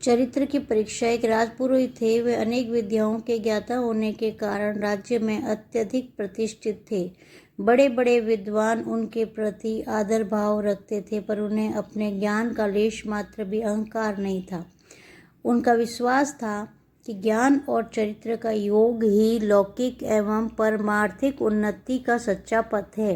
चरित्र की परीक्षा। एक राजपुरोहित थे। वे अनेक विद्याओं के ज्ञाता होने के कारण राज्य में अत्यधिक प्रतिष्ठित थे। बड़े बड़े विद्वान उनके प्रति आदर भाव रखते थे, पर उन्हें अपने ज्ञान का लेश मात्र भी अहंकार नहीं था। उनका विश्वास था कि ज्ञान और चरित्र का योग ही लौकिक एवं परमार्थिक उन्नति का सच्चा पथ है।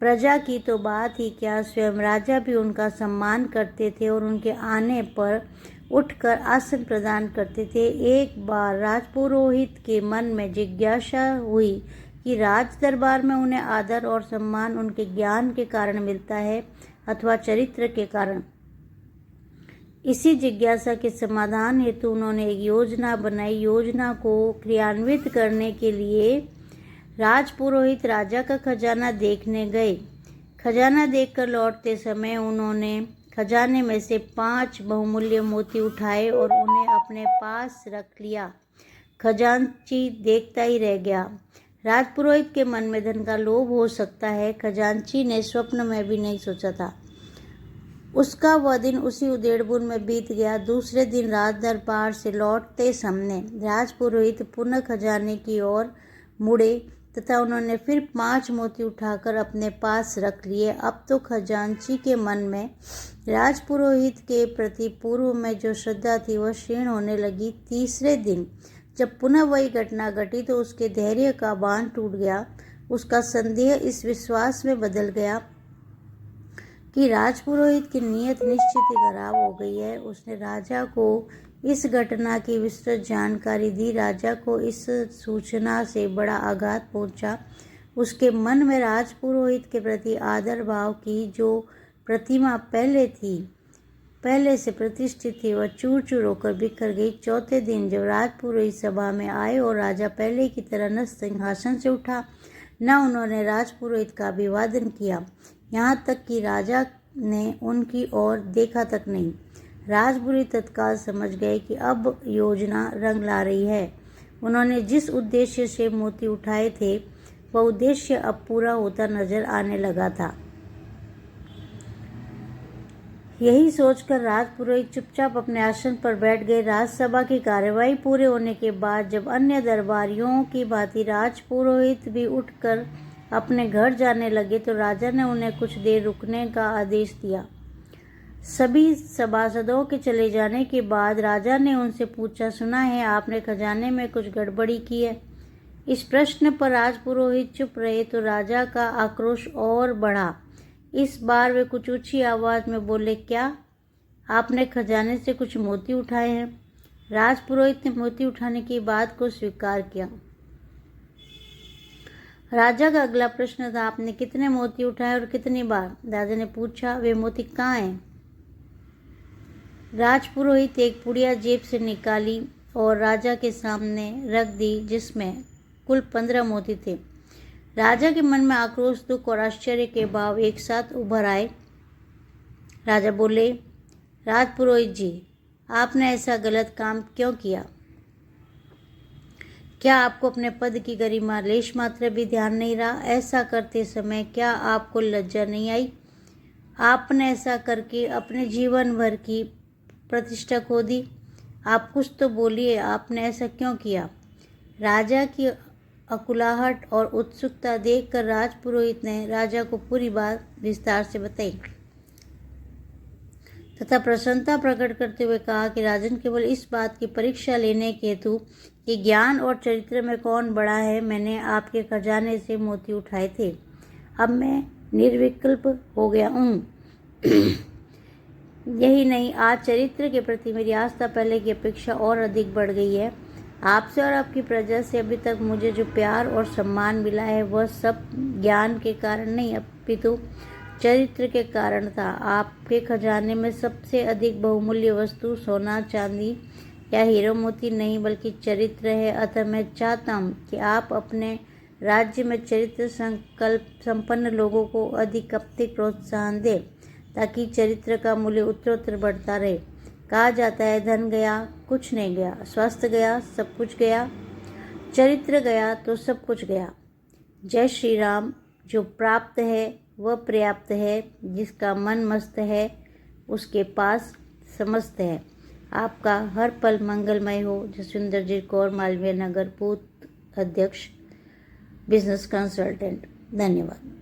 प्रजा की तो बात ही क्या, स्वयं राजा भी उनका सम्मान करते थे और उनके आने पर उठकर आसन प्रदान करते थे। एक बार राजपुरोहित के मन में जिज्ञासा हुई कि राज दरबार में उन्हें आदर और सम्मान उनके ज्ञान के कारण मिलता है अथवा चरित्र के कारण। इसी जिज्ञासा के समाधान हेतु उन्होंने एक योजना बनाई। योजना को क्रियान्वित करने के लिए राजपुरोहित राजा का खजाना देखने गए। खजाना देखकर लौटते समय उन्होंने खजाने में से 5 बहुमूल्य मोती उठाए और उन्हें अपने पास रख लिया। खजांची देखता ही रह गया। राजपुरोहित के मन में धन का लोभ हो सकता है, खजांची ने स्वप्न में भी नहीं सोचा था। उसका वह दिन उसी उधेड़बुन में बीत गया। दूसरे दिन राज दरबार से लौटते समय राजपुरोहित पुनः खजाने की ओर मुड़े तथा उन्होंने फिर 5 मोती उठाकर अपने पास रख लिए। अब तो खजांची के मन में राजपुरोहित के प्रति पूर्व में जो श्रद्धा थी वह क्षीण होने लगी। तीसरे दिन जब पुनः वही घटना घटी तो उसके धैर्य का बांध टूट गया। उसका संदेह इस विश्वास में बदल गया कि राजपुरोहित की नीयत निश्चित ही खराब हो गई है। उसने राजा को इस घटना की विस्तृत जानकारी दी। राजा को इस सूचना से बड़ा आघात पहुंचा। उसके मन में राजपुरोहित के प्रति आदर भाव की जो प्रतिमा पहले से प्रतिष्ठित थी वह चूर चूर होकर बिखर गई। चौथे दिन जब राजपुरोहित सभा में आए और राजा पहले की तरह न सिंहासन से उठा न उन्होंने राजपुरोहित का अभिवादन किया, यहाँ तक कि राजा ने उनकी ओर देखा तक नहीं। राजपुरोहित तत्काल समझ गए कि अब योजना रंग ला रही है। उन्होंने जिस उद्देश्य से मोती उठाए थे वह उद्देश्य अब पूरा होता नजर आने लगा था। यही सोचकर राजपुरोहित चुपचाप अपने आसन पर बैठ गए। राजसभा की कार्यवाही पूरे होने के बाद जब अन्य दरबारियों की भांति राजपुरोहित भी उठकर अपने घर जाने लगे तो राजा ने उन्हें कुछ देर रुकने का आदेश दिया। सभी सभासदों के चले जाने के बाद राजा ने उनसे पूछा, सुना है आपने खजाने में कुछ गड़बड़ी की है? इस प्रश्न पर राजपुरोहित चुप रहे तो राजा का आक्रोश और बढ़ा। इस बार वे कुछ ऊंची आवाज में बोले, क्या आपने खजाने से कुछ मोती उठाए हैं? राजपुरोहित ने मोती उठाने की बात को स्वीकार किया। राजा का अगला प्रश्न था, आपने कितने मोती उठाए और कितनी बार? राजा ने पूछा, वे मोती कहाँ हैं? राजपुरोहित एक पुड़िया जेब से निकाली और राजा के सामने रख दी, जिसमें कुल 15 मोती थे। राजा के मन में आक्रोश, दुख और आश्चर्य के भाव एक साथ उभर आए। राजा बोले, राजपुरोहित जी, आपने ऐसा गलत काम क्यों किया? क्या आपको अपने पद की गरिमा लेश मात्र भी ध्यान नहीं रहा? ऐसा करते समय क्या आपको लज्जा नहीं आई? आपने ऐसा करके अपने जीवन भर की प्रतिष्ठा खो दी। आप कुछ तो बोलिए, आपने ऐसा क्यों किया? राजा की अकुलाहट और उत्सुकता देखकर राजपुरोहित ने राजा को पूरी बात विस्तार से बताई तथा प्रसन्नता प्रकट करते हुए कहा कि राजन, केवल इस बात की परीक्षा लेने के हेतु कि ज्ञान और चरित्र में कौन बड़ा है मैंने आपके खजाने से मोती उठाए थे। अब मैं निर्विकल्प हो गया हूँ। यही नहीं, आज चरित्र के प्रति मेरी आस्था पहले की अपेक्षा और अधिक बढ़ गई है। आपसे और आपकी प्रजा से अभी तक मुझे जो प्यार और सम्मान मिला है वह सब ज्ञान के कारण नहीं अपितु चरित्र के कारण था। आपके खजाने में सबसे अधिक बहुमूल्य वस्तु सोना चांदी या हीरो मोती नहीं बल्कि चरित्र है। अतः मैं चाहता हूँ कि आप अपने राज्य में चरित्र संकल्प संपन्न लोगों को अधिक प्रोत्साहन दें ताकि चरित्र का मूल्य उत्तरोत्तर बढ़ता रहे। कहा जाता है, धन गया कुछ नहीं गया, स्वास्थ्य गया सब कुछ गया, चरित्र गया तो सब कुछ गया। जय श्री राम। जो प्राप्त है वह पर्याप्त है, जिसका मन मस्त है उसके पास समस्त है। आपका हर पल मंगलमय हो। जसविंदरजीत कौर, मालवीय नगर, बूथ अध्यक्ष, बिजनेस कंसल्टेंट। धन्यवाद।